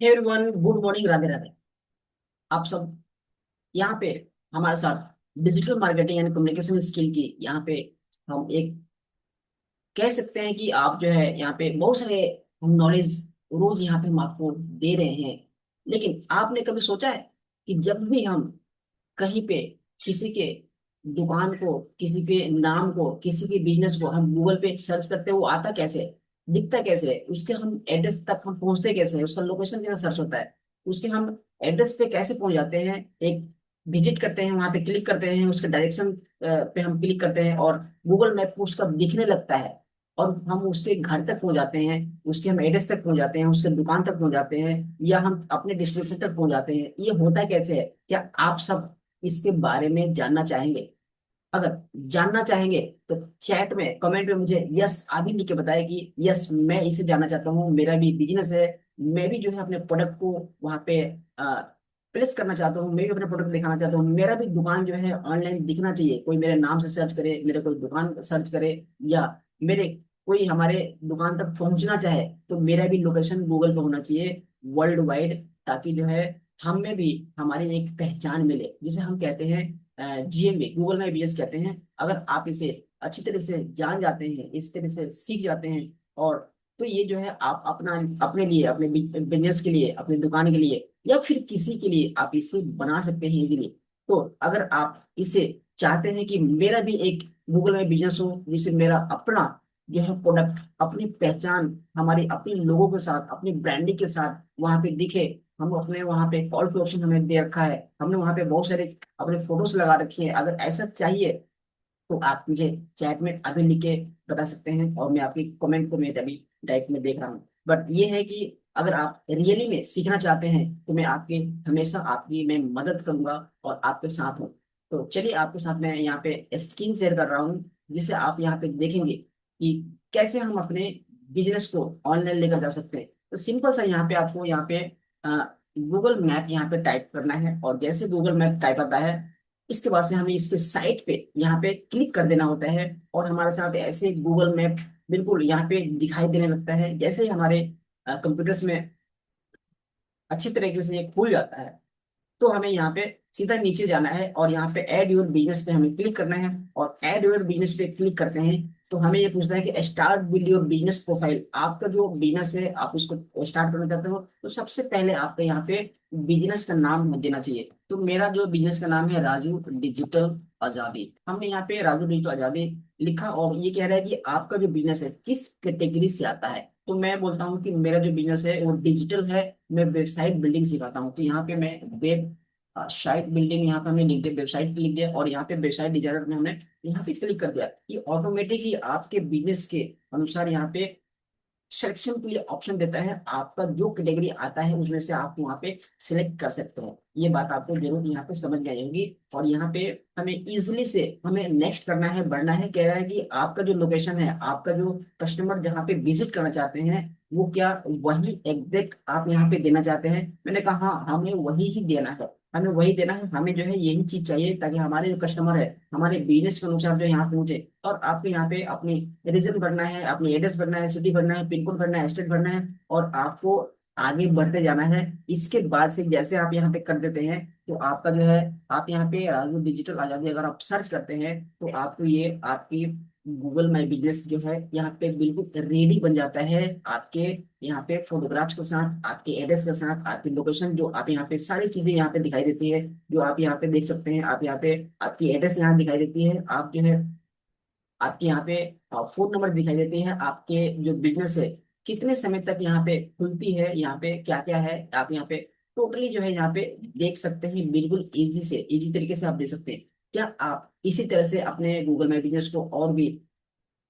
Everyone, good morning, Radhe Radhe. आप सब यहाँ पे हमारे साथ digital marketing and communication skill की यहाँ पे हम एक कह सकते हैं कि आप जो है यहाँ पे बहुत सारे नॉलेज रोज यहाँ पे हम आपको दे रहे हैं। लेकिन आपने कभी सोचा है कि जब भी हम कहीं पे किसी के दुकान को, किसी के नाम को, किसी के बिजनेस को हम गूगल पे सर्च करते हैं, वो आता कैसे है, दिखता कैसे है, उसके हम एड्रेस तक हम पहुंचते कैसे हैं, उसका लोकेशन कैसे सर्च होता है, उसके हम एड्रेस पे कैसे पहुंच जाते हैं, एक विजिट करते हैं, वहां पे क्लिक करते हैं, उसके डायरेक्शन पे हम क्लिक करते हैं और गूगल मैप को उसका दिखने लगता है और हम उसके घर तक पहुंच जाते हैं, उसके हम एड्रेस तक पहुंच जाते हैं, उसके दुकान तक पहुंच जाते हैं या हम अपने डेस्टिनेशन तक पहुंच जाते हैं। ये होता कैसे है? क्या आप सब इसके बारे में जानना चाहेंगे? अगर जानना चाहेंगे तो चैट में, कमेंट में मुझे यस अभी लिख के बताए कि यस मैं इसे जानना चाहता हूँ, मेरा भी बिजनेस है, मैं भी जो है अपने प्रोडक्ट को वहां पे प्लेस करना चाहता हूँ, मैं भी अपने प्रोडक्ट दिखाना चाहता हूँ, मेरा भी दुकान जो है ऑनलाइन दिखना चाहिए, कोई मेरे नाम से सर्च करे, मेरे कोई दुकान सर्च करे या मेरे कोई हमारे दुकान तक पहुंचना चाहे तो मेरा भी लोकेशन गूगल पे होना चाहिए वर्ल्ड वाइड, ताकि जो है हमें भी हमारी एक पहचान मिले, जिसे हम कहते हैं जीएमबी, गूगल माई बिजनेस कहते हैं। अगर आप इसे अच्छी तरह से जान जाते हैं, इस तरह से सीख जाते हैं और तो ये जो है आप अपना अपने लिए, अपने बिजनेस के लिए, अपनी दुकान के लिए या फिर किसी के लिए आप इसे बना सकते हैं इजीली। तो अगर आप इसे चाहते हैं कि मेरा भी एक गूगल में बिजनेस हो, जिससे मेरा अपना जो है प्रोडक्ट, अपनी पहचान हमारी अपने लोगों के साथ, अपनी ब्रांडिंग के साथ वहां पे दिखे, हम अपने वहां पे कॉल टू एक्शन हमें दे रखा है, हमने वहां पे बहुत सारे अपने फोटोज लगा रखी है, अगर ऐसा चाहिए तो आप मुझे चैट में अभी लिख के बता सकते हैं और मैं आपकी कमेंट को मैं अभी डायरेक्ट में देख रहा हूँ। बट ये है कि अगर आप रियली में सीखना चाहते हैं तो मैं आपके हमेशा आपकी मैं मदद करूंगा और आपके साथ हूँ। तो चलिए आपके साथ मैं यहाँ पे स्क्रीन शेयर कर रहा हूँ, जिसे आप यहाँ पे देखेंगे कि कैसे हम अपने बिजनेस को ऑनलाइन लेकर जा सकते हैं। तो सिंपल सा यहाँ पे आपको यहाँ पे गूगल मैप यहाँ पे टाइप करना है और जैसे गूगल मैप टाइप आता है इसके बाद से हमें इसके साइट पे यहाँ पे क्लिक कर देना होता है और हमारे साथ ऐसे गूगल मैप बिल्कुल यहाँ पे दिखाई देने लगता है। जैसे ही हमारे कंप्यूटर्स में अच्छी तरीके से ये खुल जाता है तो हमें यहाँ पे सीधा नीचे जाना है और यहाँ पे ऐड योर बिजनेस पे हमें क्लिक करना है और ऐड योर बिजनेस पे क्लिक करते हैं तो हमें ये पूछना है कि start build your business profile. आपका जो बिजनेस है आप उसको स्टार्ट करना चाहते हो तो सबसे पहले आपका यहाँ पे बिजनेस का नाम देना चाहिए। तो मेरा जो बिजनेस का नाम है राजू डिजिटल आजादी, हमने यहाँ पे राजू डिजिटल आजादी लिखा और ये कह रहा है कि आपका जो बिजनेस है किस कैटेगरी से आता है। तो मैं बोलता हूँ कि मेरा जो बिजनेस है वो डिजिटल है, मैं वेबसाइट बिल्डिंग सिखाता हूँ। तो यहाँ पे मैं वेब साइट बिल्डिंग यहाँ पे हमने लिख दिया, वेबसाइट लिख दिया और यहाँ पे वेबसाइट डिजाइनर में हमने यहाँ पे क्लिक कर दिया। ये ऑटोमेटिक ही आपके बिजनेस के अनुसार यहाँ पे सिलेक्शन के लिए ऑप्शन देता है, आपका जो कैटेगरी आता है उसमें से आप वहाँ पे सिलेक्ट कर सकते हैं। ये बात आपको जरूर यहाँ पे समझ में आई होगी। और यहाँ पे हमें इजिली से हमें नेक्स्ट करना है, बढ़ना है, कह रहा है कि आपका जो लोकेशन है, आपका जो कस्टमर जहाँ पे विजिट करना चाहते हैं वो क्या वही एग्जैक्ट आप यहाँ पे देना चाहते हैं। मैंने कहा हाँ हमें वही ही देना है, हमें वही देना है, हमें जो है यही चीज चाहिए ताकि हमारे जो कस्टमर है हमारे बिजनेस के अनुसार जो यहाँ पहुंचे। और आपको यहाँ पे अपनी रीजन भरना है, अपनी एड्रेस भरना है, सिटी भरना है, पिन कोड भरना है, स्टेट भरना है और आपको आगे बढ़ते जाना है। इसके बाद से जैसे आप यहाँ पे कर देते हैं तो आपका जो है आप यहाँ पे राजू डिजिटल आजादी अगर आप सर्च करते हैं तो आपको ये आपकी गूगल माई बिजनेस जो है यहाँ पे बिल्कुल रेडी बन जाता है आपके यहाँ पे फोटोग्राफ्स के साथ, आपके एड्रेस के साथ, आपकी लोकेशन जो आप यहाँ पे सारी चीजें यहाँ पे दिखाई देती है, जो आप यहाँ पे देख सकते हैं। आप यहाँ पे आपकी एड्रेस यहाँ दिखाई देती है, आप जो है आपके यहाँ पे फोन नंबर दिखाई देते हैं, आपके जो बिजनेस है कितने समय तक यहाँ पे खुलती है, यहाँ पे क्या क्या है आप यहाँ पे टोटली जो है यहाँ पे देख सकते हैं। बिल्कुल इजी से इजी तरीके से आप देख सकते हैं। क्या आप इसी तरह से अपने गूगल माई बिजनेस को और भी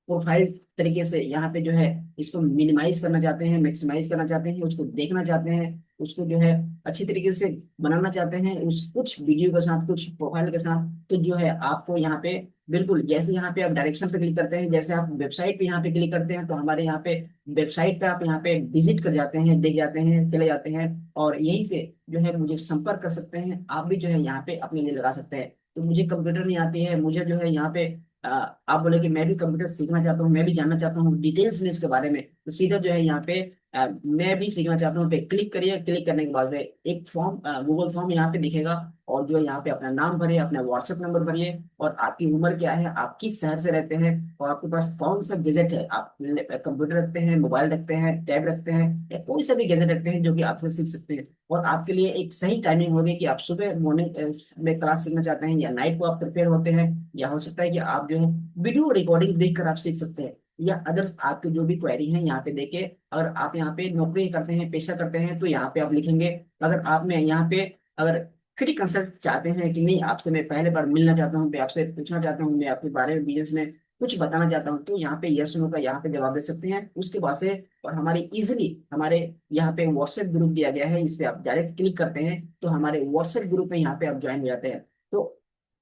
प्रोफाइल तरीके से यहाँ पे जो है इसको मिनिमाइज करना चाहते हैं, मैक्सिमाइज करना चाहते हैं, उसको देखना चाहते हैं, उसको जो है अच्छी तरीके से बनाना चाहते हैं उस कुछ वीडियो के साथ, कुछ प्रोफाइल के साथ, तो जो है आपको यहाँ पे बिल्कुल जैसे यहाँ पे आप डायरेक्शन पे क्लिक करते हैं, जैसे आप वेबसाइट पे यहाँ पे क्लिक करते हैं तो हमारे यहाँ पे वेबसाइट पे आप यहाँ पे विजिट कर जाते हैं, देख जाते हैं, चले जाते हैं और यहीं से जो है मुझे संपर्क कर सकते हैं। आप भी जो है यहाँ पे अपने लिए लगा सकते हैं। तो मुझे कंप्यूटर नहीं आती है, मुझे जो है यहाँ पे आप बोले कि मैं भी कंप्यूटर सीखना चाहता हूँ, मैं भी जानना चाहता हूँ डिटेल्स में इसके बारे में, तो सीधा जो है यहाँ पे मैं भी सीखना चाहता हूँ पे क्लिक करिए। क्लिक करने के बाद से एक फॉर्म, गूगल फॉर्म यहाँ पे दिखेगा, और जो है यहाँ पे अपना नाम भरिए, अपना व्हाट्सएप नंबर भरिए, और आपकी उम्र क्या है, आप किस शहर से रहते हैं, और आपके पास कौन सा गैजेट है, आप कंप्यूटर रखते हैं, मोबाइल रखते हैं, टैब रखते हैं, या कोई सा भी गैजेट रखते हैं जो कि आपसे सीख सकते हैं। और आपके लिए एक सही टाइमिंग होगी कि आप सुबह मॉर्निंग में क्लास सीखना चाहते हैं, या नाइट को आप प्रिपेयर होते हैं, या हो सकता है कि आप जो है वीडियो रिकॉर्डिंग देखकर आप सीख सकते हैं, या अदर्स आपकी जो भी क्वेरी है यहाँ पे देके। अगर आप यहाँ पे नौकरी करते हैं, पेशा करते हैं, तो यहाँ पे आप लिखेंगे। अगर आप में यहाँ पे अगर फ्री कंसल्ट चाहते हैं कि नहीं, आपसे मैं पहले बार मिलना चाहता हूँ, मैं आपसे पूछना चाहता हूँ, मैं आपके बारे में बिजनेस में कुछ बताना चाहता हूँ, तो यहाँ पे यस नो का यहाँ पे जवाब दे सकते हैं उसके बाद से। और हमारे इजिली हमारे यहाँ पे व्हाट्सएप ग्रुप दिया गया है, इस पे आप डायरेक्ट क्लिक करते हैं तो हमारे व्हाट्सएप ग्रुप में यहाँ पे आप ज्वाइन हो जाते हैं। तो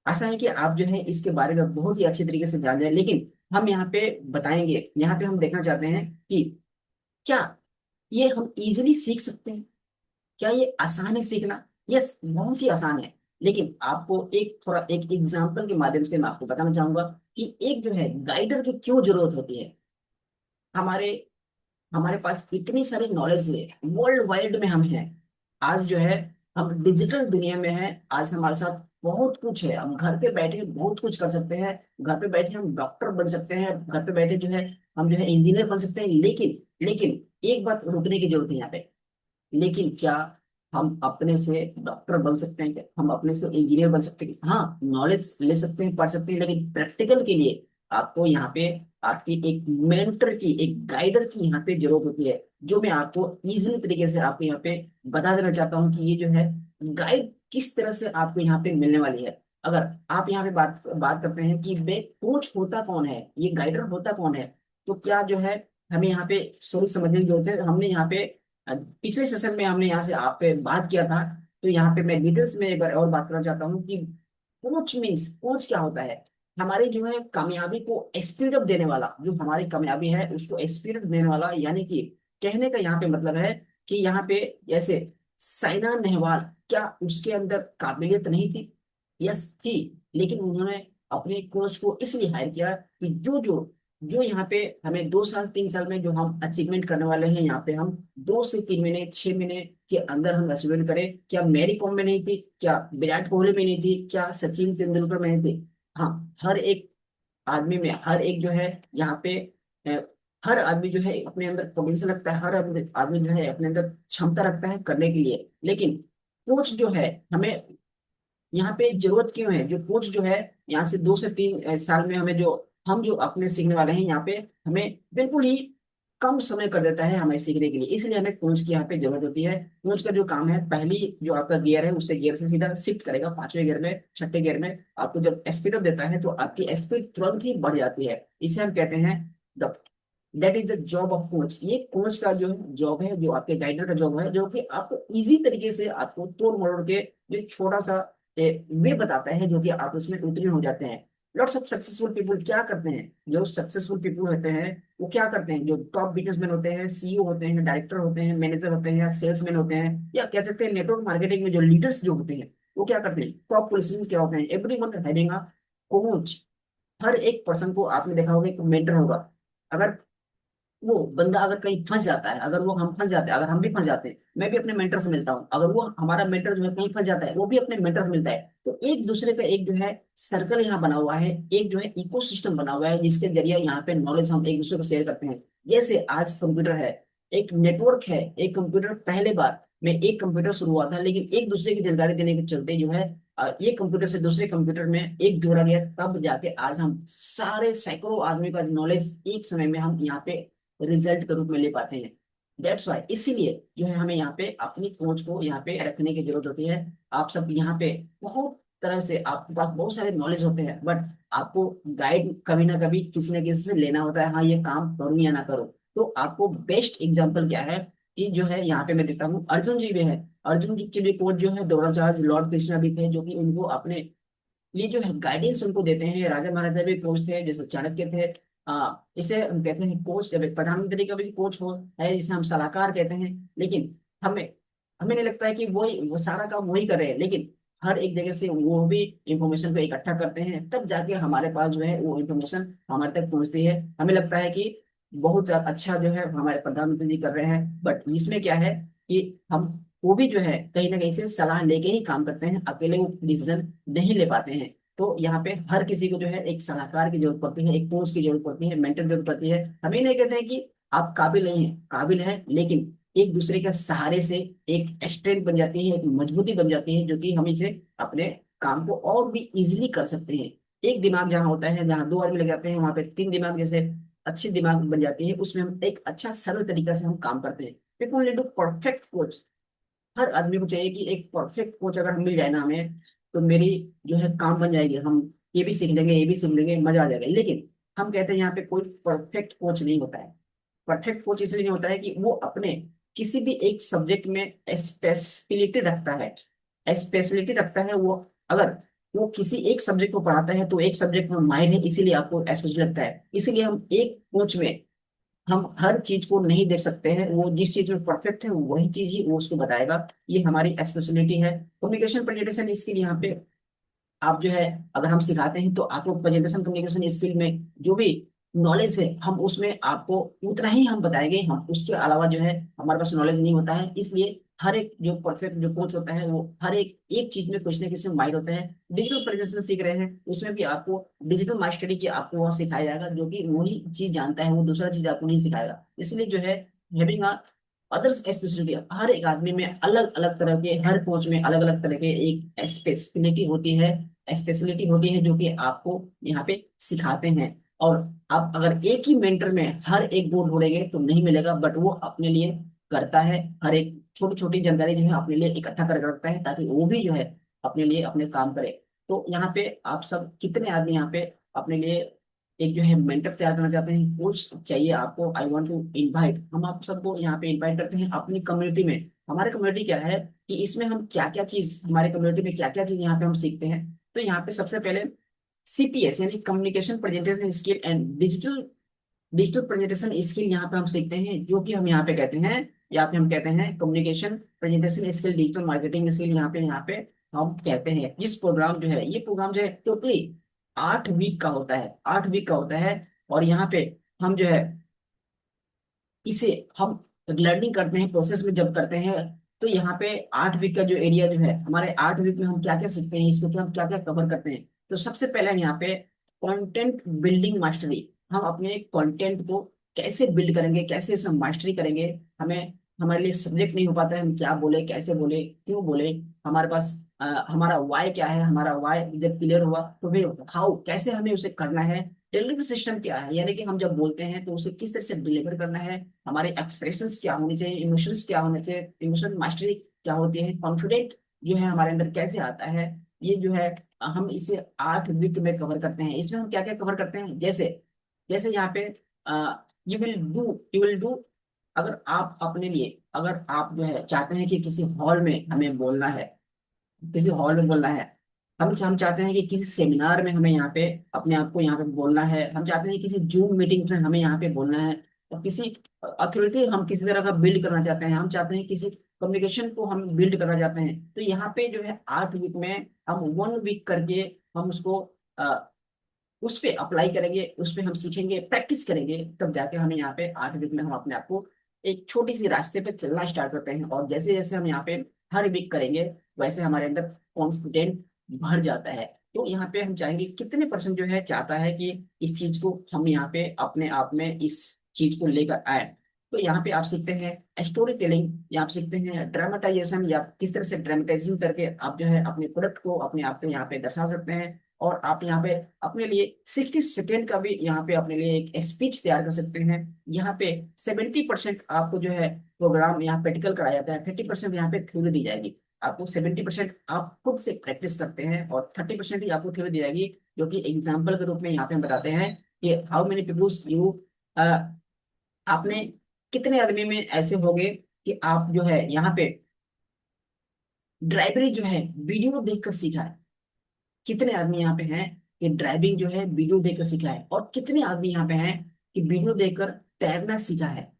आशा है कि आप जो है इसके बारे में बहुत ही अच्छे तरीके से जान जाए। लेकिन हम यहाँ पे बताएंगे, यहाँ पे हम देखना चाहते हैं कि क्या ये हम इजिली सीख सकते हैं, क्या ये आसान है सीखना? यस, बहुत ही आसान है। लेकिन आपको एक थोड़ा एक एग्जांपल के माध्यम से मैं आपको बताना चाहूंगा कि एक जो है गाइडर की क्यों जरूरत होती है। हमारे हमारे पास इतनी सारी नॉलेज है, वर्ल्ड वाइड में हम हैं। आज जो है हम डिजिटल दुनिया में हैं, आज हमारे साथ बहुत कुछ है, हम घर पे बैठे बहुत कुछ कर सकते हैं। घर पे बैठे हम डॉक्टर बन सकते हैं, घर पे बैठे जो है हम जो है इंजीनियर बन सकते हैं। लेकिन लेकिन एक बात रुकने की जरूरत है यहाँ पे। लेकिन क्या हम अपने से डॉक्टर बन सकते हैं? क्या हम अपने से इंजीनियर बन सकते हैं? हाँ, नॉलेज ले सकते हैं, पढ़ सकते हैं, लेकिन प्रैक्टिकल के लिए आपको यहाँ पे आपकी एक मेंटर की, एक गाइडर की यहाँ पे जरूरत होती है। जो मैं आपको इजीली तरीके से आपको यहाँ पे बता देना चाहता हूँ कि ये जो है गाइड किस तरह से आपको यहाँ पे मिलने वाली है। अगर आप यहाँ पे बात बात करते हैं कि वे कोच होता कौन है, ये गाइडर होता कौन है, तो क्या जो है हमें यहाँ पे थोड़ी समझने की जरूरत है। हमने यहाँ पे पिछले सेशन में हमने यहाँ से आप पे बात किया था, तो यहाँ पे मैं डिटेल्स में एक बार और बात करना चाहता हूँ कि कोच मीन्स, कोच क्या होता है? हमारी जो है कामयाबी को स्पीड अप देने वाला, जो हमारी कामयाबी है उसको स्पीड अप देने वाला, यानी कि कहने का यहाँ पे मतलब है कि यहाँ पे जैसे साइना नेहवाल, क्या उसके अंदर काबिलियत नहीं थी? यस थी। लेकिन उन्होंने अपने कोच को इसलिए हायर किया कि जो जो जो यहाँ पे हमें 2 साल 3 साल में जो हम अचीवमेंट करने वाले हैं, यहाँ पे हम 2 से 3 महीने 6 महीने के अंदर हम अचीवमेंट करें। क्या मैरी कॉम में नहीं थी? क्या विराट कोहली में नहीं थी? क्या सचिन तेंदुलकर में नहीं थी? हाँ, हर एक आदमी में, हर एक जो है यहाँ पे अ, हर आदमी जो है अपने अंदर पोटेंशियल रखता है, हर आदमी आदमी जो है अपने अंदर क्षमता रखता है करने के लिए। लेकिन कोच जो है हमें यहाँ पे जरूरत क्यों है? जो कोच जो है यहाँ से 2 से 3 साल में हमें जो हम जो अपने सीखने वाले हैं यहाँ पे, हमें बिल्कुल ही कम समय कर देता है हमें सीखने के लिए। इसलिए हमें कोच की यहाँ पे जरूरत होती है। कोच का जो काम है, पहली जो आपका गियर है उससे गियर से सीधा शिफ्ट करेगा 5वें गियर में, 6ठे गियर में आपको जब स्पीड अप देता है तो आपकी स्पीड तुरंत ही बढ़ जाती है। इसे हम कहते हैं the that is the job of coach. ये कोच का जो जॉब है, जो आपके गाइडर का जॉब है, जो कि आपको इजी तरीके से आपको तोड़ मरोड़ के जो छोटा सा वे बताता है, जो कि आप उसमें उत्तीर्ण हो जाते हैं। लॉट्स ऑफ सक्सेसफुल पीपल क्या करते हैं? जो सक्सेसफुल पीपल होते हैं वो क्या करते हैं? जो टॉप बिजनेसमैन होते हैं, सीईओ होते हैं, डायरेक्टर होते हैं, मैनेजर होते हैं, या सेल्समैन होते हैं, या कह सकते हैं नेटवर्क मार्केटिंग में जो लीडर्स जो होते हैं, वो क्या करते हैं? टॉप पोजिशन क्या होते हैं? Everyone having a coach. हर एक पर्सन को आपने देखा होगा एक मेंटर होगा। अगर वो बंदा अगर कहीं फंस जाता है, अगर वो हम फंस जाते हैं, अगर हम भी फंस जाते हैं, मैं भी अपने मेंटर से मिलता हूँ, अगर वो हमारा मेंटर जो है कहीं फंस जाता है, वो भी अपने मेंटर से मिलता है, तो एक दूसरे का एक जो है सर्कल यहाँ बना हुआ है, एक जो है इकोसिस्टम बना हुआ है, जिसके जरिए यहाँ पे नॉलेज हम एक दूसरे को शेयर करते हैं। जैसे आज कंप्यूटर है, एक नेटवर्क है, एक कंप्यूटर पहले बार में एक कंप्यूटर शुरू हुआ था, लेकिन एक दूसरे की जानकारी देने के चलते जो है ये कंप्यूटर से दूसरे कंप्यूटर में एक जोड़ा गया, तब जाके आज हम सारे सैकड़ों आदमी का नॉलेज एक समय में हम यहाँ पे रिजल्ट के रूप में ले पाते हैं। दैट्स वाई, इसीलिए जो है हमें यहाँ पे अपनी कोच को यहाँ पे रखने की जरूरत होती है। आप सब यहाँ पे बहुत तरह से आपके पास बहुत सारे नॉलेज होते हैं, बट आपको गाइड कभी ना कभी किसी न किसी से लेना होता है। हाँ, ये काम करूँ या ना करूँ। तो आपको बेस्ट एग्जाम्पल क्या है कि जो है यहाँ पे मैं देता हूँ, अर्जुन जी भी है। अर्जुन जी के लिए कोच जो है द्रोणाचार्य लॉर्ड कृष्णा भी थे, जो कि उनको अपने ये जो है गाइडेंस उनको देते हैं। राजा महाराजा भी कोच थे, जैसे चाणक्य थे। इसे हम कहते हैं कोच। जब एक प्रधानमंत्री का भी कोच हो है, जिसे हम सलाहकार कहते हैं। लेकिन हमें हमें नहीं लगता है कि वो सारा काम वही कर रहे हैं, लेकिन हर एक जगह से वो भी इंफॉर्मेशन को इकट्ठा करते हैं, तब जाके हमारे पास जो है वो इंफॉर्मेशन हमारे तक पहुंचती है। हमें लगता है कि बहुत ज्यादा अच्छा जो है हमारे प्रधानमंत्री जी कर रहे हैं। बट इसमें क्या है कि हम वो भी जो है कहीं ना कहीं से सलाह लेके ही काम करते हैं, अकेले वो डिसीजन नहीं ले पाते हैं। तो यहाँ पे हर किसी को जो है एक सलाहकार की जरूरत पड़ती है, एक कोच की जरूरत पड़ती है, मेंटर की जरूरत पड़ती है। हम ये नहीं कहते हैं कि आप काबिल नहीं है, काबिल है, लेकिन एक दूसरे के सहारे से एक स्ट्रेंथ बन जाती है, एक मजबूती बन जाती है, जो कि हम इसे अपने काम को और भी इजीली कर सकते हैं। एक दिमाग जहाँ होता है, जहाँ दो आदमी लग जाते हैं, वहां पे तीन दिमाग जैसे अच्छी दिमाग बन जाती है, उसमें हम एक अच्छा सरल तरीका से हम काम करते हैं। People need to perfect coach. हर आदमी को चाहिए कि एक परफेक्ट कोच अगर मिल जाए ना हमें, तो मेरी जो है काम बन जाएगी, हम ये भी सीख लेंगे, ये भी सीख लेंगे, मजा आ जाएगा। लेकिन हम कहते हैं यहाँ पे कोई परफेक्ट कोच नहीं होता है। परफेक्ट कोच इसलिए नहीं होता है कि वो अपने किसी भी एक सब्जेक्ट में स्पेशलिटी रखता है, स्पेशलिटी रखता है वो। अगर वो किसी एक सब्जेक्ट को पढ़ाता है तो एक सब्जेक्ट में माहिर है, इसीलिए आपको स्पेशल लगता है। इसीलिए हम एक कोच में हम हर चीज को नहीं देख सकते हैं, वो जिस चीज में परफेक्ट है वही चीज ही वो उसको बताएगा। ये हमारी स्पेशलिटी है। कम्युनिकेशन प्रेजेंटेशन स्किल यहाँ पे आप जो है अगर हम सिखाते हैं तो आपको प्रेजेंटेशन कम्युनिकेशन स्किल में जो भी नॉलेज है हम उसमें आपको उतना ही हम बताएंगे, हम उसके अलावा जो है हमारे पास नॉलेज नहीं होता है। इसलिए हर एक जो परफेक्ट जो कोच होता है वो हर एक एक चीज में कुछ ना किसी में माहिर होता है। डिजिटल प्रेजेंटेशन सीख रहे हैं उसमें भी आपको डिजिटल मास्टरी की आपको वह सिखाया जाएगा, जो कि वही चीज जानता है, वो दूसरा चीज आपको नहीं सिखाएगा। इसलिए जो है हैविंग अदर्स स्पेशलिटी, हर एक आदमी में अलग अलग तरह के, हर कोच में अलग अलग तरह के एक स्पेशलिटी होती है, स्पेशलिटी होती है जो कि आपको यहाँ पे सिखाते हैं। और आप अगर एक ही मेंटर में हर एक बोर्ड ढूंढेंगे तो नहीं मिलेगा, बट वो अपने लिए करता है, हर एक छोटी छोटी जानकारी जो है अपने लिए इकट्ठा करके रखता है, ताकि वो भी जो है अपने लिए अपने काम करे। तो यहाँ पे आप सब कितने आदमी यहाँ पे अपने लिए एक जो है मेंटर तैयार करना चाहते हैं, कोच चाहिए आपको, आई वांट टू इनवाइट, हम आप सबको यहाँ पे इनवाइट करते हैं अपनी कम्युनिटी में। हमारे कम्युनिटी क्या है कि इसमें हम क्या क्या चीज, हमारे कम्युनिटी में क्या क्या चीज यहाँ पे हम सीखते हैं। तो यहाँ पे सबसे पहले सीपीएस यानी communication presentation skill and digital digital presentation skill यहाँ पे हम सीखते हैं, जो कि हम यहाँ पे कहते हैं, या पे हम कहते हैं communication presentation skill digital marketing skill. यहाँ पे हम कहते हैं इस प्रोग्राम जो है, ये प्रोग्राम जो है टोटली 8 वीक का होता है, 8 वीक का होता है। और यहाँ पे हम जो है इसे हम लर्निंग करते हैं, प्रोसेस में जब करते हैं, तो यहाँ पे 8 वीक का जो एरिया जो है, हमारे 8 वीक में हम क्या क्या सीखते हैं, इसको क्या हम क्या क्या कवर करते हैं। तो सबसे पहले हम यहाँ पे कंटेंट बिल्डिंग मास्टरी, हम अपने कंटेंट को कैसे बिल्ड करेंगे, कैसे इसे मास्टरी करेंगे। हमें हमारे लिए सब्जेक्ट नहीं हो पाता है, हम क्या बोले, कैसे बोले, क्यों बोले, हमारे पास हमारा वाई क्या है, हमारा वाई जब क्लियर हुआ तो फिर हाउ, कैसे हमें उसे करना है, डिलीवरी सिस्टम क्या है, यानी कि हम जब बोलते हैं तो उसे किस तरह से डिलीवर करना है, हमारे एक्सप्रेशंस क्या होने चाहिए, इमोशंस क्या होने चाहिए, इमोशन मास्टरी क्या होती है, कॉन्फिडेंट जो है हमारे अंदर कैसे आता है। ये जो है हम इसे 8 वीक में कवर करते हैं। इसमें हम क्या क्या कवर करते हैं, जैसे जैसे यहाँ पे यू विल डू, अगर आप अपने लिए, अगर आप जो है चाहते हैं कि किसी हॉल में हमें बोलना है, किसी हॉल में बोलना है, हम चाहते हैं कि किसी सेमिनार में हमें यहाँ पे अपने आप को यहाँ पे बोलना है, हम चाहते हैं किसी जूम मीटिंग में हमें यहाँ पे बोलना है, और किसी अथॉरिटी हम किसी तरह का बिल्ड करना चाहते हैं, हम चाहते हैं किसी कम्युनिकेशन को हम बिल्ड करना चाहते हैं, तो यहाँ पे जो है 8 वीक में हम 1 वीक करके हम उसको उस पे अप्लाई करेंगे, उस पे हम सीखेंगे, प्रैक्टिस करेंगे, तब जाके हमें यहाँ पे 8 वीक में हम अपने आप को एक छोटी सी रास्ते पे चलना स्टार्ट करते हैं। और जैसे जैसे हम यहाँ पे हर वीक करेंगे, वैसे हमारे अंदर कॉन्फिडेंट भर जाता है। तो यहाँ पे हम चाहेंगे कितने परसेंट जो है चाहता है कि इस चीज को हम यहाँ पे अपने आप में इस चीज को लेकर आए। तो यहाँ पे आप सीखते हैं स्टोरी टेलिंग, या आप सीखते हैं ड्रामेटाइजेशन, या किस तरह से ड्रामेटाइजेशन करके आप जो है अपने प्रोडक्ट को, अपने आप को यहाँ पे दर्शा सकते हैं। और आप यहाँ पे अपने लिए 60 सेकेंड का भी यहाँ पे अपने लिए एक स्पीच तैयार कर सकते हैं। यहाँ पे 70% आपको जो है प्रोग्राम यहाँ प्रैक्टिकल कराया जाता है, 30% यहाँ पे थ्योरी दी जाएगी। आपको 70% आप खुद से प्रैक्टिस करते हैं, और 30% ही आपको थ्योरी दी जाएगी, जो कि एग्जाम्पल के रूप में यहाँ पे हम बताते हैं कि हाउ मेनी पीपुल्स यू, आपने कितने आदमी में ऐसे होंगे कि आप जो है यहाँ पे ड्राइवरी जो है वीडियो देखकर सीखा है। कितने आदमी यहाँ पे हैं कि ड्राइविंग जो है वीडियो देखकर सीखा है, और कितने आदमी यहाँ पे हैं कि वीडियो देखकर तैरना सीखा है।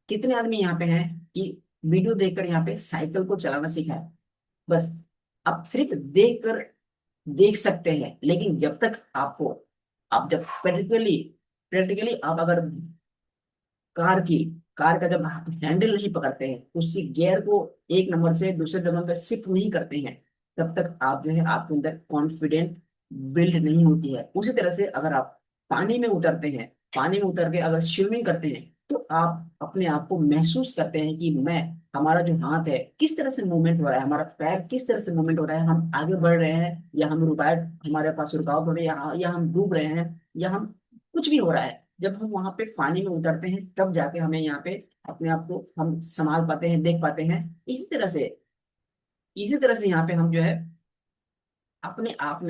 कितने आदमी यहाँ पे हैं कि वीडियो देखकर यहाँ पे साइकिल को चलाना सीखा है। बस आप सिर्फ देखकर देख सकते हैं, लेकिन जब तक आपको, आप जब प्रैक्टिकली प्रैक्टिकली आप अगर कार की कार का जब हैंडल नहीं पकड़ते हैं, उसकी गियर को एक नंबर से दूसरे नंबर पे शिफ्ट नहीं करते हैं, तब तक आप जो है आपके अंदर कॉन्फिडेंट बिल्ड नहीं होती है। उसी तरह से अगर आप पानी में उतरते हैं, पानी में उतर के अगर स्विमिंग करते हैं, तो आप अपने आप को महसूस करते हैं कि मैं, हमारा जो हाथ है किस तरह से मूवमेंट हो रहा है, हमारा पैर किस तरह से मूवमेंट हो रहा है, हम आगे बढ़ रहे हैं या हम रुकावट, हमारे पास रुकावट हो रही है, या हम डूब रहे हैं, या हम कुछ भी हो रहा है। जब हम वहां पे पानी में उतरते हैं तब जाके हमें यहाँ पे अपने आप को हम संभाल पाते हैं, देख पाते हैं। इसी तरह से यहाँ पे हम जो है अपने आप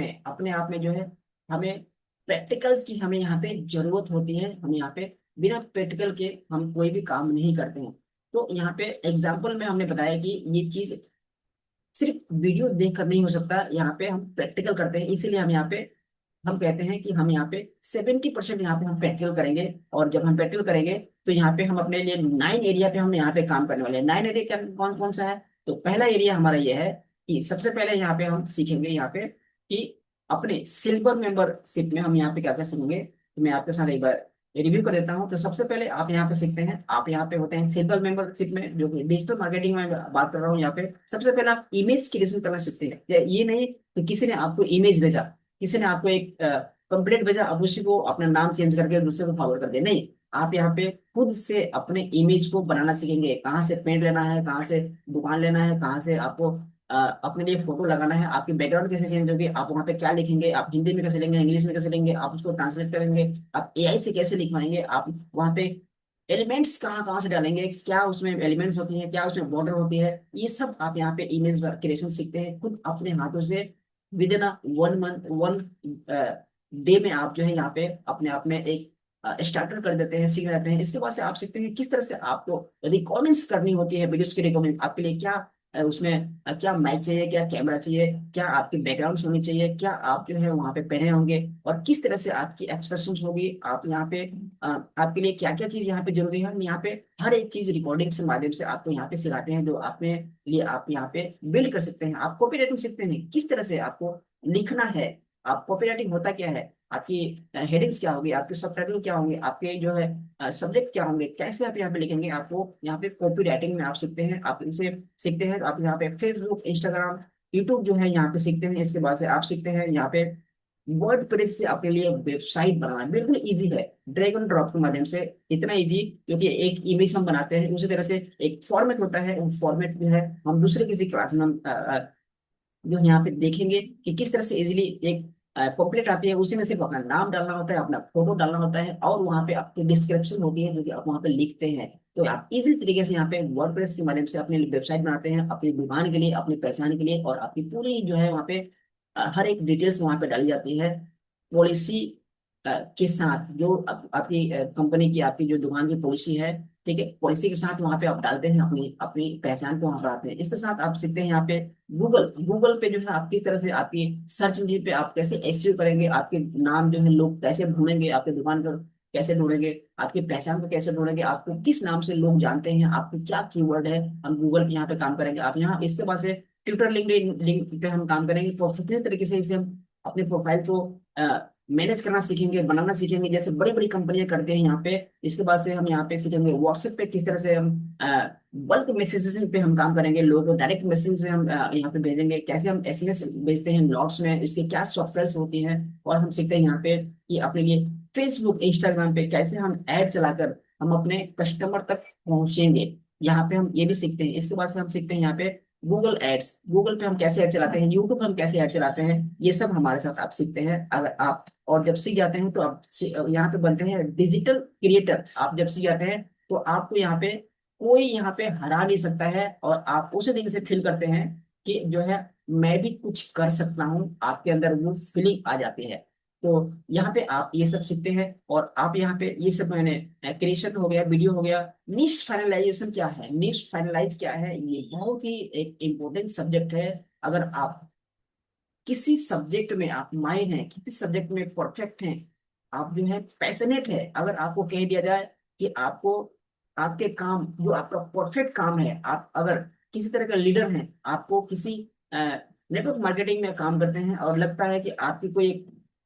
में जो है हमें प्रैक्टिकल्स की हमें यहाँ पे जरूरत होती है। हम यहाँ पे बिना प्रैक्टिकल के हम कोई भी काम नहीं करते हैं। तो यहाँ पे एग्जाम्पल में हमने बताया कि ये चीज सिर्फ वीडियो देख कर नहीं हो सकता, यहाँ पे हम प्रैक्टिकल करते हैं। इसीलिए हम कहते हैं कि हम यहाँ पे 70% यहाँ पे हम प्रैक्टिकल करेंगे। और जब हम प्रैक्टिकल करेंगे तो यहाँ पे हम अपने लिए 9 एरिया पे हम यहाँ पे काम करने वाले हैं। 9 एरिया क्या, कौन कौन सा है? तो पहला एरिया हमारा ये है कि सबसे पहले यहाँ पे हम सीखेंगे यहाँ पे कि अपने सिल्वर मेंबरशिप में हम यहाँ पे क्या क्या सीखेंगे। तो मैं आपके साथ एक बार रिव्यू कर देता हूँ। तो सबसे पहले आप यहाँ पे सीखते हैं, आप यहाँ पे होते हैं सिल्वर मेंबरशिप में, जो कि डिजिटल मार्केटिंग में बात कर रहा हूँ। यहाँ पे सबसे पहले आप इमेज क्रिएशन करना सीखते हैं। ये नहीं कि किसी ने आपको इमेज भेजा, किसी ने आपको एक कंप्लेंट भेजा, अब उसी को अपना नाम चेंज करके दूसरे को फॉरवर्ड कर दिया, नहीं। आप यहाँ पे खुद से अपने इमेज को बनाना सीखेंगे, कहाँ से पेंट लेना है, कहाँ से दुकान लेना है, कहाँ से आपको अपने लिए फोटो लगाना है, आपकी बैकग्राउंड कैसे चेंज होगी, आप वहाँ पे क्या लिखेंगे, आप हिंदी में कैसे लेंगे, इंग्लिश में कैसे लेंगे, आप उसको ट्रांसलेट करेंगे, आप एआई से कैसे लिखवाएंगे, आप वहाँ पे एलिमेंट्स कहाँ कहाँ से डालेंगे, क्या उसमें एलिमेंट्स होती हैं, क्या उसमें बॉर्डर होती है, ये सब आप यहाँ पे इमेज क्रिएशन सीखते हैं खुद अपने हाथों से। विद इन 1 मंथ, 1 डे में आप जो है यहाँ पे अपने आप में एक स्टार्टर कर देते हैं, सीख जाते हैं। इसके बाद से आप सीखते हैं किस तरह से आपको रिकॉर्डिंग्स करनी होती है, वीडियोस की रिकॉर्डिंग आपके लिए क्या उसमें क्या माइक चाहिए, क्या कैमरा चाहिए, क्या आपकी बैकग्राउंड होनी चाहिए, क्या आप जो है वहाँ पे पहने होंगे, और किस तरह से आपकी एक्सप्रेशन होगी, आप यहाँ पे आपके लिए क्या क्या चीज यहाँ पे जरूरी है। हम यहाँ पे हर एक चीज रिकॉर्डिंग के माध्यम से आपको यहाँ पे सिखाते हैं, जो आपने लिए आप यहाँ पे बिल्ड कर सकते हैं। आप कॉपी राइटिंग सीखते हैं, किस तरह से आपको लिखना है। आप कॉपी राइटिंग होता क्या है, आपकी हेडिंग्स क्या होगी, आपके सबटाइटल क्या होंगे, आपके जो है सब्जेक्ट क्या होंगे, कैसे आप यहाँ पे लिखेंगे, आपको यहाँ पे कॉपी राइटिंग में आप सीखते हैं। आप इसे सीखते हैं, आप यहाँ पे फेसबुक, इंस्टाग्राम, यूट्यूब जो है यहाँ पे सीखते हैं। इसके बाद से आप सीखते हैं यहाँ पे वर्ड प्रेस से अपने लिए वेबसाइट बनाना, बिल्कुल इजी है, ड्रैग एंड ड्रॉप के माध्यम से। इतना इजी क्योंकि एक इमेज हम बनाते हैं, उसी तरह से एक फॉर्मेट होता है, वो फॉर्मेट जो है हम दूसरे किसी क्लास में हम जो यहाँ पे देखेंगे कि किस तरह से इजीली एक पॉम्पलेट आती है, उसी में सिर्फ अपना नाम डालना होता है, अपना फोटो डालना होता है, और वहाँ पे आपकी डिस्क्रिप्शन होती है जो कि आप वहाँ पे लिखते हैं। तो आप इजी तरीके से यहाँ पे वर्डप्रेस के माध्यम से अपनी वेबसाइट बनाते हैं, अपनी दुकान के लिए, अपनी पहचान के लिए, और आपकी पूरी जो है वहाँ पे हर एक डिटेल्स वहाँ पे डाली जाती है पॉलिसी के साथ। जो आपकी कंपनी की, आपकी जो दुकान की पॉलिसी है, ठीक है, पॉलिसी के साथ वहाँ पे आप डालते हैं, अपनी अपनी पहचान को वहाँ पर आते हैं। इसके साथ आप सीखते हैं यहाँ पे गूगल गूगल पे जो है आप किस तरह से आपकी सर्च इंजन पे आप कैसे एसईओ करेंगे, आपके नाम जो है लोग कैसे ढूंढेंगे, आपके दुकान पर कैसे ढूंढेंगे, आपकी पहचान को कैसे ढूंढेंगे, आपको किस नाम से लोग जानते हैं, आपके क्या कीवर्ड है, हम गूगल पे यहाँ पे काम करेंगे। आप यहाँ इसके बाद से ट्विटर लिंक पे हम काम करेंगे, प्रोफेशनल तरीके से इसे हम अपने प्रोफाइल को मैनेज करना सीखेंगे, बनाना सीखेंगे, जैसे बड़ी बड़ी कंपनियां करते हैं यहाँ पे। इसके बाद से हम यहाँ पे सीखेंगे व्हाट्सएप पे किस तरह से हम बल्क मैसेजेस पे हम काम करेंगे, लोगों को डायरेक्ट मैसेज से हम यहाँ पे भेजेंगे, कैसे हम एसएमएस भेजते हैं लॉट्स में, इसके क्या सॉफ्टवेयर होती हैं। और हम सीखते हैं यहाँ पे कि अपने लिए फेसबुक, इंस्टाग्राम पे कैसे हम ऐड चलाकर हम अपने कस्टमर तक पहुंचेंगे, यहाँ पे हम ये भी सीखते हैं। इसके बाद से हम सीखते हैं यहाँ पे गूगल एड्स, गूगल पे हम कैसे ऐड चलाते हैं, यूट्यूब पे हम कैसे ऐड चलाते हैं, ये सब हमारे साथ आप सीखते हैं। अगर आप और जब सीख जाते हैं तो आप यहाँ पे बनते हैं डिजिटल क्रिएटर। आप जब सीख जाते हैं तो आपको यहाँ पे कोई यहाँ पे हरा नहीं सकता है, और आप उसी दिन से फील करते हैं कि जो है मैं भी कुछ कर सकता हूँ, आपके अंदर वो फीलिंग आ जाती है। तो यहाँ पे आप ये सब सीखते हैं, और आप यहाँ पे ये सब, मैंने क्रिएशन हो गया, वीडियो हो गया। निश फाइनलाइजेशन क्या है, निश फाइनलाइज क्या है, ये बहुत ही एक इम्पोर्टेंट सब्जेक्ट है। अगर आप किसी सब्जेक्ट में आप माहिर हैं, किसी सब्जेक्ट में परफेक्ट हैं, आप जो है पैशनेट है, अगर आपको कह दिया जाए कि आपको आपके काम, जो आपका परफेक्ट काम है, आप अगर किसी तरह का लीडर हैं, आपको किसी नेटवर्क मार्केटिंग में काम करते हैं, और लगता है कि आपकी कोई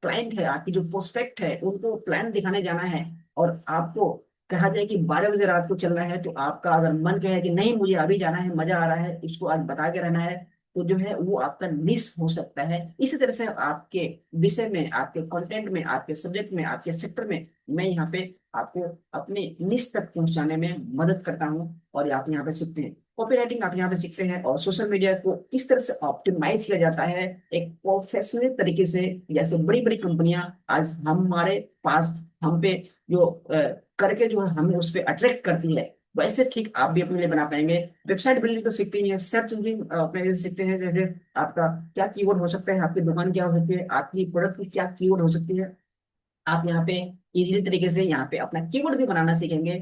क्लाइंट है, आपकी जो प्रोस्पेक्ट है, उनको प्लान दिखाने जाना है, और आपको कहा जाए कि 12 बजे रात को चलना है, तो आपका अगर मन कहे कि नहीं मुझे अभी जाना है, मजा आ रहा है, इसको आज बता के रहना है, तो जो है वो आपका मिस हो सकता है। इसी तरह से आपके विषय में, आपके कंटेंट में, आपके सब्जेक्ट में, आपके सेक्टर में मैं यहाँ पे आपको अपने निश तक पहुंचाने में मदद करता हूँ। और आप यहाँ पे सीखते हैं कॉपी राइटिंग, आप यहाँ पे सीखते हैं, और सोशल मीडिया को किस तरह से ऑप्टिमाइज किया जाता है एक प्रोफेशनल तरीके से। जैसे बड़ी बड़ी कंपनियां आज हमारे पास, हम पे जो करके जो है हमें उस पर अट्रैक्ट करती है, वैसे ठीक आप भी अपने लिए बना पाएंगे। वेबसाइट बिल्डिंग तो सीखते ही है, सर्च इंजिन अपने लिए सीखते हैं, जैसे आपका क्या कीवर्ड हो सकता है, आपकी दुकान क्या हो सकती है, आपकी प्रोडक्ट की क्या कीवर्ड हो सकती है। आप यहाँ पे इजीली तरीके से यहाँ पे अपना कीवर्ड भी बनाना सीखेंगे।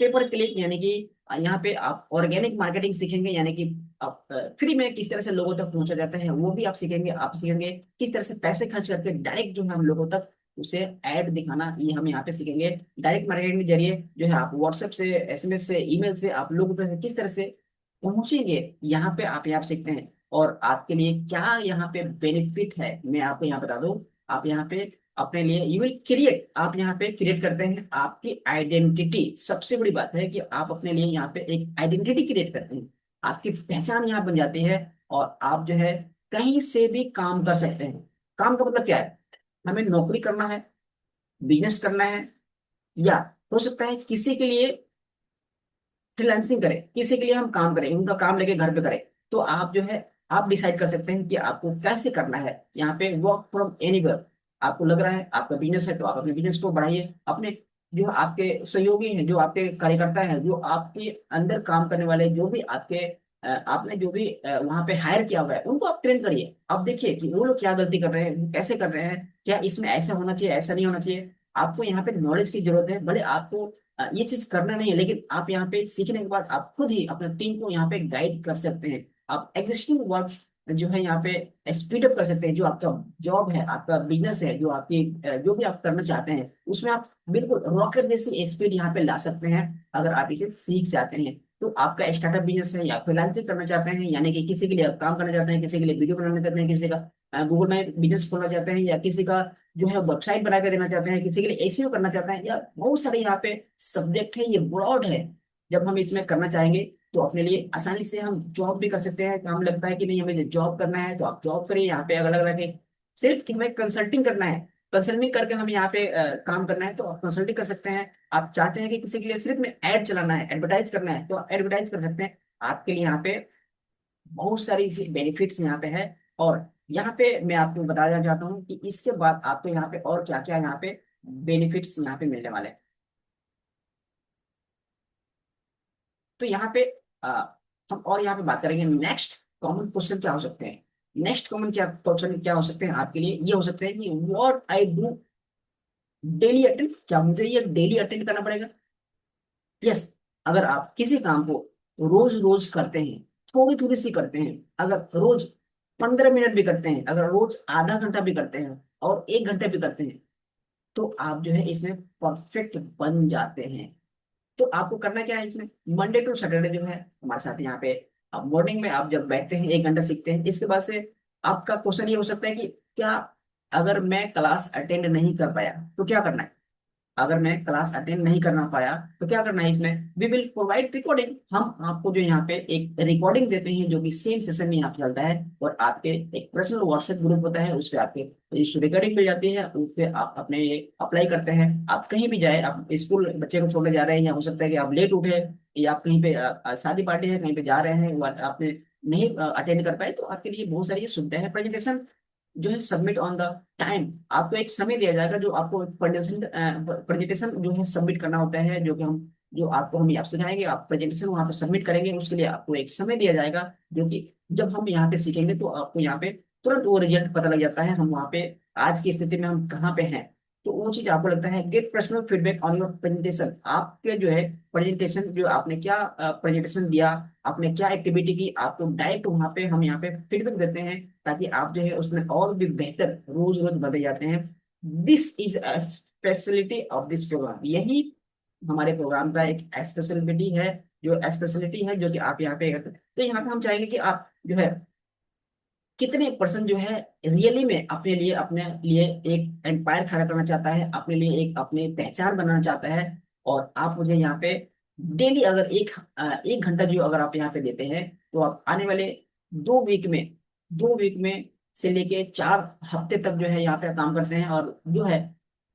पेपर क्लिक यानी कि यहाँ पे आप ऑर्गेनिक मार्केटिंग सीखेंगे, यानी कि आप फ्री में किस तरह से लोगों तक पहुंचा जाता है वो भी आप सीखेंगे। आप सीखेंगे किस तरह से पैसे खर्च करके डायरेक्ट जो है हम लोगों तक उसे ऐड दिखाना, ये हम यहाँ पे सीखेंगे। डायरेक्ट मार्केटिंग के जरिए जो है आप व्हाट्सएप से, एसएमएस से, ईमेल से आप लोगों तक किस तरह से पहुंचेंगे, यहाँ पे आप यहाँ सीखते हैं। और आपके लिए क्या यहाँ पे बेनिफिट है मैं आपको यहाँ बता दूं। आप यहाँ पे अपने लिए यू विल क्रिएट, आप यहाँ पे क्रिएट करते हैं आपकी आइडेंटिटी। सबसे बड़ी बात है कि आप अपने लिए यहाँ पे एक आइडेंटिटी क्रिएट करते हैं, आपकी पहचान यहाँ बन जाती है। और आप जो है कहीं से भी काम कर सकते हैं। काम का मतलब क्या है, हमें नौकरी करना है, बिजनेस करना है, या हो सकता है किसी के लिए फ्रीलांसिंग करें, किसी के लिए हम काम करें, उनका काम लेके घर पे करें। तो आप जो है आप डिसाइड कर सकते हैं कि आपको कैसे करना है। यहाँ पे वर्क फ्रॉम एनीवेयर, आपको लग रहा है आपका बिजनेस है तो आप अपने बिजनेस को बढ़ाइए। अपने जो आपके सहयोगी हैं, जो आपके कार्यकर्ता हैं, जो आपके अंदर काम करने वाले, जो भी आपके आपने जो भी वहां पे हायर किया हुआ है, उनको आप ट्रेन करिए। आप देखिए कि वो लोग क्या गलती कर रहे हैं, वो कैसे कर रहे हैं, क्या इसमें ऐसा होना चाहिए, ऐसा नहीं होना चाहिए। आपको यहाँ पे नॉलेज की जरूरत है, भले आपको ये चीज करना नहीं है, लेकिन आप यहाँ पे सीखने के बाद आप खुद ही अपने टीम को यहाँ पे गाइड कर सकते हैं। आप एग्जिस्टिंग वर्क जो है यहाँ पे स्पीड अप कर सकते हैं। जो आपका जॉब है, आपका बिजनेस है, जो आपकी जो भी आप करना चाहते हैं, उसमें आप बिल्कुल रॉकेट जैसी स्पीड यहाँ पे ला सकते हैं अगर आप इसे सीख जाते हैं। तो आपका स्टार्टअप बिजनेस है या फ्रीलांसिंग करना चाहते हैं, यानी कि किसी के लिए आप काम करना चाहते हैं, किसी के लिए वीडियो बनाना चाहते हैं, किसी का गूगल में बिजनेस खोलना चाहते हैं, या किसी का जो है वेबसाइट बना के देना चाहते हैं, किसी के लिए एसईओ करना चाहते हैं, या बहुत सारे यहाँ पे सब्जेक्ट है, ये ब्रॉड है। जब हम इसमें करना चाहेंगे तो अपने लिए आसानी से हम जॉब भी कर सकते हैं। काम लगता है कि नहीं हमें जॉब करना है तो आप जॉब करिए, यहाँ पे अलग अलग रखे। सिर्फ कि हमें कंसल्टिंग करना है, कंसल्टिंग करके हम यहाँ पे काम करना है तो आप कंसल्टिंग कर सकते हैं। आप चाहते हैं कि किसी के लिए सिर्फ में ऐड चलाना है, एडवर्टाइज करना है, तो आप एडवर्टाइज कर सकते हैं। आपके लिए यहाँ पे बहुत सारी बेनिफिट्स यहाँ पे है। और यहाँ पे मैं आपको बताना चाहता हूँ कि इसके बाद आपको यहाँ पे और क्या क्या यहाँ पे बेनिफिट्स यहाँ पे मिलने वाले हैं। तो यहाँ पे हम और यहाँ पे बात करेंगे नेक्स्ट कॉमन क्वेश्चन क्या हो सकते हैं। नेक्स्ट कॉमन क्या क्वेश्चन क्या हो सकते हैं आपके लिए, ये हो सकते हैं कि what I do daily attend, क्या मुझे ये डेली अटेंड करना पड़ेगा। यस, अगर आप किसी काम को रोज रोज करते हैं, थोड़ी थोड़ी सी करते हैं, अगर रोज 15 मिनट भी करते हैं, अगर रोज आधा घंटा भी करते हैं, और 1 घंटे भी करते हैं, तो आप जो है इसमें परफेक्ट बन जाते हैं। तो आपको करना क्या है इसमें, मंडे टू सैटरडे जो है हमारे साथ यहाँ पे आप मॉर्निंग में आप जब बैठते हैं 1 घंटा सीखते हैं। इसके बाद से आपका क्वेश्चन ये हो सकता है कि क्या अगर मैं क्लास अटेंड नहीं कर पाया तो क्या करना है। अगर मैं क्लास अटेंड नहीं करना पाया तो क्या करना है, इसमें वी विल प्रोवाइड रिकॉर्डिंग। हम आपको जो यहाँ पे एक रिकॉर्डिंग देते हैं जो कि सेम सेशन में यहाँ पे चलता है, और आपके एक पर्सनल व्हाट्सएप ग्रुप होता है, उस पर आपके रिकॉर्डिंग मिल जाती है, उस पर आप अपने ये अप्लाई करते हैं। आप कहीं भी जाए, आप स्कूल बच्चे को छोड़ने जा रहे हैं, या हो सकता है कि आप लेट उठे, या आप कहीं पे शादी पार्टी है कहीं पे जा रहे हैं, वो आपने नहीं अटेंड कर पाए, तो आपके लिए बहुत सारी सुविधा है। प्रेजेंटेशन जो है सबमिट ऑन द टाइम, आपको एक समय दिया जाएगा जो आपको प्रेजेंटेशन प्रेजेंटेशन जो है सबमिट करना होता है, जो कि हम जो आपको हम आप सिखाएंगे, आप प्रेजेंटेशन वहाँ पे सबमिट करेंगे, उसके लिए आपको एक समय दिया जाएगा। जो कि जब हम यहाँ पे सीखेंगे तो आपको यहाँ पे तुरंत वो रिजल्ट पता लग जाता है, हम वहाँ पे आज की स्थिति में हम कहाँ पे हैं। तो वो चीज आपको लगता है, get personal feedback on your presentation, आपके जो है प्रेजेंटेशन, जो आपने क्या प्रेजेंटेशन दिया, आपने क्या एक्टिविटी की, आपको डायरेक्ट वहाँ पे हम यहाँ पे फीडबैक देते हैं, ताकि आप जो है उसमें और भी बेहतर रोज रोज बढ़ते जाते हैं। This is a speciality of this programme, यही हमारे प्रोग्राम का एक स्पेशलिटी है, जो कि आप यहाँ पे करते हैं। तो यहाँ पे हम चाहेंगे कि आप जो है कितने पर्सन जो है रियली में अपने लिए एक एम्पायर खड़ा करना चाहता है, अपने लिए एक अपनी पहचान बनाना चाहता है, और आप मुझे यहाँ पे डेली अगर एक घंटा जो अगर आप यहाँ पे देते हैं, तो आप आने वाले 2 वीक में 2 वीक में से लेके 4 हफ्ते तक जो है यहाँ पे काम करते हैं, और जो है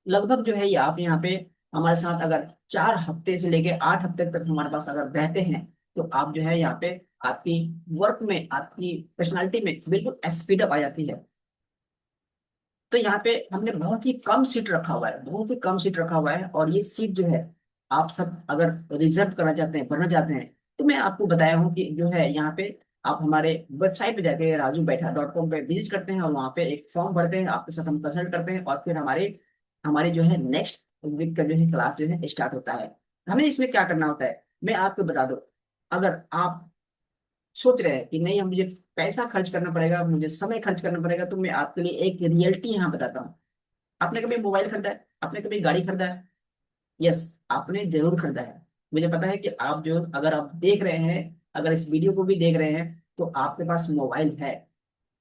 लगभग जो है ये आप यहाँ पे हमारे साथ अगर 4 हफ्ते से लेके 8 हफ्ते तक हमारे पास अगर रहते हैं, तो आप जो है यहाँ पे आपकी वर्क में, आपकी पर्सनालिटी में बिल्कुल स्पीड अप आ जाती है। तो यहाँ पे हमने बहुत ही कम सीट रखा हुआ है, बहुत ही कम सीट रखा हुआ है, और ये सीट जो है आप सब अगर रिजर्व करना चाहते हैं, भरना चाहते हैं, तो मैं आपको बताया हूँ कि जो है यहाँ पे आप हमारे वेबसाइट पे जाके rajubetha.com पे विजिट करते हैं, और वहाँ पे एक फॉर्म भरते हैं, आपके साथ हम कंसल्ट करते हैं, और फिर हमारे हमारे जो है नेक्स्ट वीक का जो है क्लास जो है स्टार्ट होता है। हमें इसमें क्या करना होता है, मैं आपको बता दूं। अगर आप सोच रहे हैं कि नहीं, हम मुझे पैसा खर्च करना पड़ेगा, मुझे समय खर्च करना पड़ेगा, तो मैं आपके लिए एक रियलिटी यहाँ बताता हूँ। आपने कभी मोबाइल खरीदा है? आपने कभी गाड़ी खरीदा है? यस, आपने जरूर खरीदा है। मुझे पता है कि आप जो अगर आप देख रहे हैं, अगर इस वीडियो को भी देख रहे हैं, तो आपके पास मोबाइल है।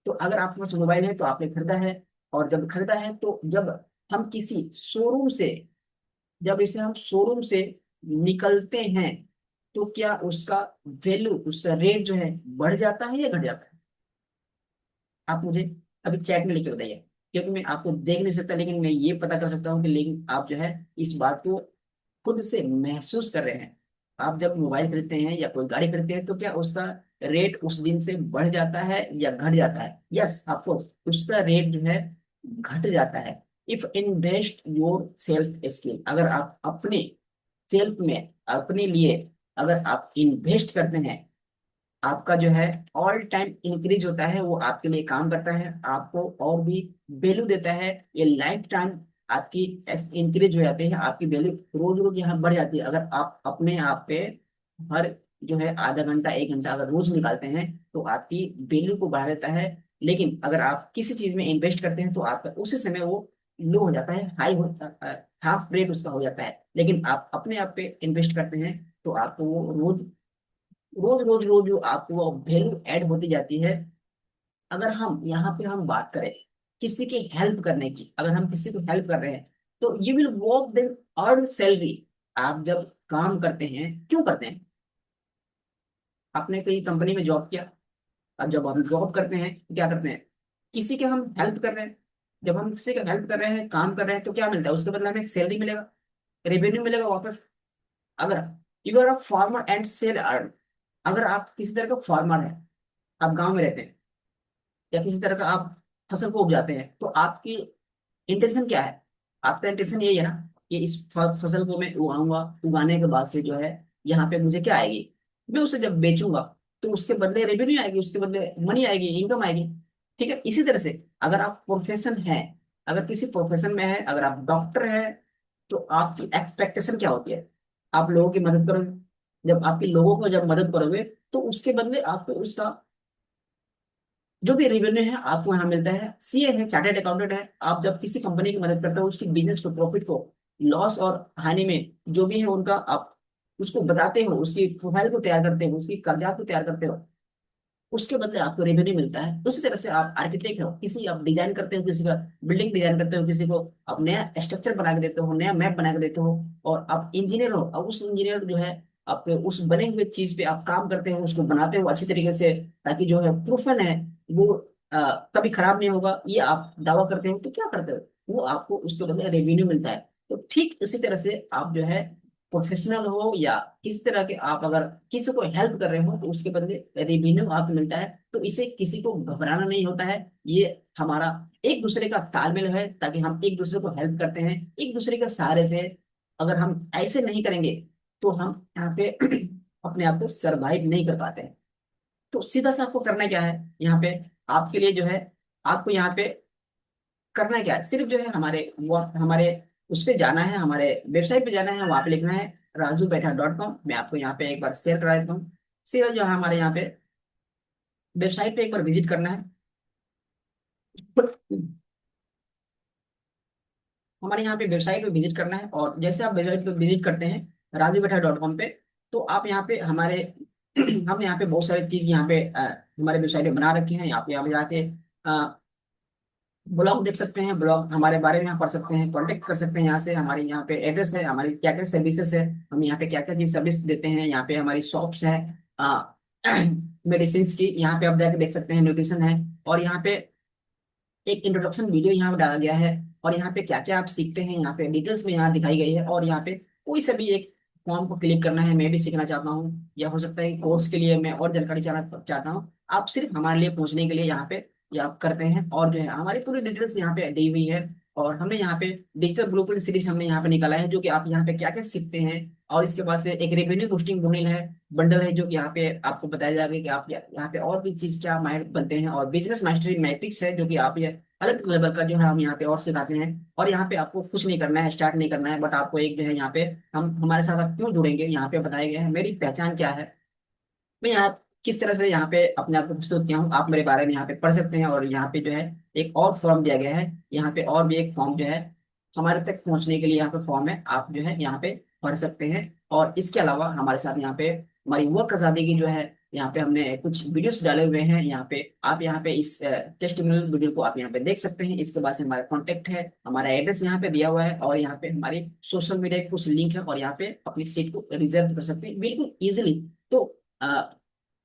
तो अगर आपके पास मोबाइल है तो आपने खरीदा है। और जब खरीदा है, तो जब हम किसी शोरूम से जब इसे हम शोरूम से निकलते हैं, तो क्या उसका वैल्यू, उसका रेट जो है बढ़ जाता है या घट जाता है? आप मुझे अभी चैट में लिख के बताइए, क्योंकि मैं आपको देख नहीं सकता, लेकिन मैं ये पता कर सकता हूँ कि लेकिन आप जो है इस बात को खुद से महसूस कर रहे हैं। आप जब मोबाइल खरीदते हैं या कोई गाड़ी खरीदते हैं, तो क्या उसका रेट उस दिन से बढ़ जाता है या घट जाता है? यस, ऑफकोर्स उसका रेट जो है घट जाता है। If invest your self skill, अगर आप अपने सेल्फ में, अपने लिए अगर आप इन्वेस्ट करते हैं, आपका जो है ऑल टाइम इंक्रीज होता है, वो आपके लिए काम करता है, आपको और भी वैल्यू देता है। ये लाइफ टाइम आपकी इंक्रीज हो जाती है, आपकी वैल्यू रोज रोज यहाँ बढ़ जाती है, अगर आप अपने आप पे हर जो है आधा घंटा 1 घंटा अगर रोज निकालते हैं, तो आपकी वैल्यू को बढ़ा देता है। लेकिन अगर आप किसी चीज में इन्वेस्ट करते हैं, तो आपका उसी समय वो लो हो जाता है, हाई हो, हाफ रेट उसका हो जाता है। लेकिन आप अपने आप पे इन्वेस्ट करते हैं, तो आपको वो रोज रोज रोज रोज जो आपको वो वैल्यू ऐड होती जाती है। अगर हम यहाँ पे हम बात करें किसी की हेल्प करने की, अगर हम किसी को हेल्प कर रहे हैं, तो you will work then earn salary. आप जब काम करते हैं, क्यों करते हैं? आपने कोई कंपनी में जॉब किया? अब जब हम जॉब करते हैं तो क्या करते हैं? किसी के हम हेल्प कर रहे हैं। जब हम किसी का हेल्प कर रहे हैं, काम कर रहे हैं, तो क्या मिलता है? उसके बदले हमें सैलरी मिलेगा, रेवेन्यू मिलेगा वापस। अगर you are a farmer and sell earn, अगर आप किसी तरह का फार्मर है, आप गांव में रहते हैं, या किसी तरह का आप फसल को उपजाते हैं, तो आपकी इंटेंशन क्या है? आपका इंटेंशन यही है ना कि इस फसल को मैं उगाऊंगा, उगाने के बाद से जो है यहाँ पे मुझे क्या आएगी, मैं उसे जब बेचूंगा, तो उसके बदले रेवेन्यू आएगी, उसके बदले मनी आएगी, इनकम आएगी। ठीक है, इसी तरह से अगर आप प्रोफेशन है, अगर किसी प्रोफेशन में है, अगर आप डॉक्टर है, तो आपकी एक्सपेक्टेशन क्या होती है? आप लोगों की मदद करोगे। जब आपके लोगों को जब मदद करोगे, तो उसके बदले आपको उसका जो भी रेवेन्यू है आपको यहाँ मिलता है। सीए है, चार्टेड अकाउंटेंट है, आप जब किसी कंपनी की मदद करते हो, उसकी बिजनेस को, प्रॉफिट को, लॉस और हानि में जो भी है उनका आप उसको बताते हो, उसकी प्रोफाइल को तैयार करते हो, उसकी कागजात को तैयार करते हो, उसके बदले आपको रेवेन्यू मिलता है। उसी तरह से आप आर्किटेक्ट हो, किसी आप डिजाइन करते हो, किसी का बिल्डिंग डिजाइन करते हो, किसी को आप नया स्ट्रक्चर बना के देते हो, नया मैप बना के देते हो। और आप इंजीनियर हो, अब उस इंजीनियर जो है आप उस बने हुए चीज पे आप काम करते हो, उसको बनाते हो अच्छी तरीके से, ताकि जो है प्रूफन है वो कभी खराब नहीं होगा, ये आप दावा करते हो। तो क्या करते हो, वो आपको उसके बदले रेवेन्यू मिलता है। तो ठीक इसी तरह से आप जो है प्रोफेशनल हो या किस तरह के, आप अगर किसी को हेल्प कर रहे हो, तो उसके बदले रेवेन्यू आपको मिलता है। तो इसे किसी को घबराना नहीं होता है। ये हमारा एक दूसरे का तालमेल है, ताकि हम एक दूसरे को हेल्प करते हैं, एक दूसरे के सहारे से। अगर हम ऐसे नहीं करेंगे, तो हम यहाँ पे अपने आप को सरवाइव नहीं कर पाते हैं। तो सीधा सा आपको करना क्या है यहाँ पे, आपके लिए जो है, आपको यहाँ पे करना क्या है, सिर्फ जो है हमारे उस पे जाना है, हमारे वेबसाइट पे जाना है, वहां पे लिखना है rajubetha.com। मैं आपको यहाँ पे एक बार शेयर करा देता हूँ। सीधा जो है हमारे यहाँ पे वेबसाइट पे एक बार विजिट करना है। हमारे यहाँ पे वेबसाइट पे विजिट करना है, और जैसे आप वेबसाइट पे विजिट करते हैं rajubetha.com पे, तो आप यहाँ पे हमारे हम यहाँ पे बहुत सारी चीज यहाँ पे हमारे वेबसाइट पे बना रखे हैं। आप यहाँ पे जाके ब्लॉग देख सकते हैं, ब्लॉग हमारे बारे में यहाँ पढ़ सकते हैं, कांटेक्ट कर सकते हैं यहाँ से। हमारे यहाँ पे एड्रेस है, हमारी क्या क्या सर्विसेज है, हम यहाँ पे क्या क्या चीज सर्विस देते हैं। यहाँ पे हमारी शॉप्स है मेडिसिन की, यहाँ पे आप जाकर देख सकते हैं, न्यूट्रिशन है। और यहाँ पे एक इंट्रोडक्शन वीडियो यहाँ पे डाला गया है, और यहाँ पे क्या क्या आप सीखते हैं यहाँ पे डिटेल्स में यहाँ दिखाई गई है। और यहाँ पे कोई सा भी एक फॉर्म को क्लिक करना है, मैं भी सीखना चाहता हूँ, या हो सकता है कोर्स के लिए मैं और जानकारी चाहना चाहता हूँ, आप सिर्फ हमारे लिए पूछने के लिए यहाँ पे या आप करते हैं। और जो है हमारी पूरी डिटेल्स यहाँ पे दी हुई है। और हमने यहाँ पे डिजिटल ब्लूप्रिंट सीरीज हमने यहाँ पे निकाला है, जो कि आप यहाँ पे क्या क्या सीखते हैं। और इसके बाद से एक रेवेन्यू बूस्टिंग बंडल है, जो कि यहाँ पे आपको बताया जाएगा कि आप यहाँ पे और भी चीज क्या माहिर बनते हैं। और बिजनेस मास्टरी मैट्रिक्स है, जो कि आप ये अलग लेवल का जो है हम यहाँ पे और सिखाते हैं। और यहाँ पे आपको कुछ नहीं करना है, स्टार्ट नहीं करना है, बट आपको एक जो है यहाँ पे हम हमारे साथ आप क्यों जुड़ेंगे यहाँ पे बताया गया है। मेरी पहचान क्या है, मैं यहाँ किस तरह से यहाँ पे अपने आप को प्रस्तुत किया हूँ, आप मेरे बारे में यहाँ पे पढ़ सकते हैं। और यहाँ पे जो है एक और फॉर्म दिया गया है, यहाँ पे और भी एक फॉर्म जो है हमारे तक पहुंचने के लिए यहाँ पे फॉर्म है, आप जो है यहाँ पे पढ़ सकते हैं। और इसके अलावा हमारे साथ यहाँ पे हमारी वर्क आजादी की जो है यहाँ पे हमने कुछ वीडियोस डाले हुए हैं। यहाँ पे आप यहाँ पे इस टेस्टिमोनियल वीडियो को आप यहाँ पे देख सकते हैं। इसके बाद से हमारा कॉन्टेक्ट है, हमारा एड्रेस यहाँ पे दिया हुआ है, और यहाँ पे हमारी सोशल मीडिया के कुछ लिंक है, और यहाँ पे अपनी सीट को रिजर्व कर सकते हैं बिल्कुल इजिली। तो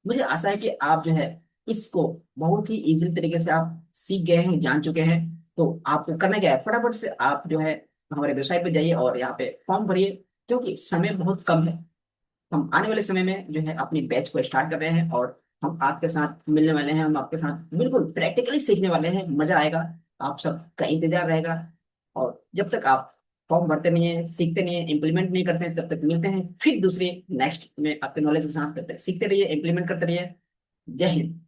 मुझे आशा है कि आप जो है इसको बहुत ही इजी तरीके से आप सीख गए हैं, जान चुके हैं। तो आपको करना क्या है, फटाफट से आप जो है हमारे वेबसाइट पे जाइए और यहाँ पे फॉर्म भरिए, क्योंकि समय बहुत कम है। हम आने वाले समय में जो है अपनी बैच को स्टार्ट कर रहे हैं, और हम आपके साथ मिलने वाले हैं, हम आपके साथ बिल्कुल प्रैक्टिकली सीखने वाले हैं, मजा आएगा। आप सबका इंतजार रहेगा। और जब तक आप फॉर्म भरते नहीं है, सीखते नहीं है, इम्प्लीमेंट नहीं करते हैं, तब तक मिलते हैं फिर दूसरे नेक्स्ट में आपके नॉलेज के साथ। तब तक सीखते रहिए, इम्प्लीमेंट करते रहिए। जय हिंद।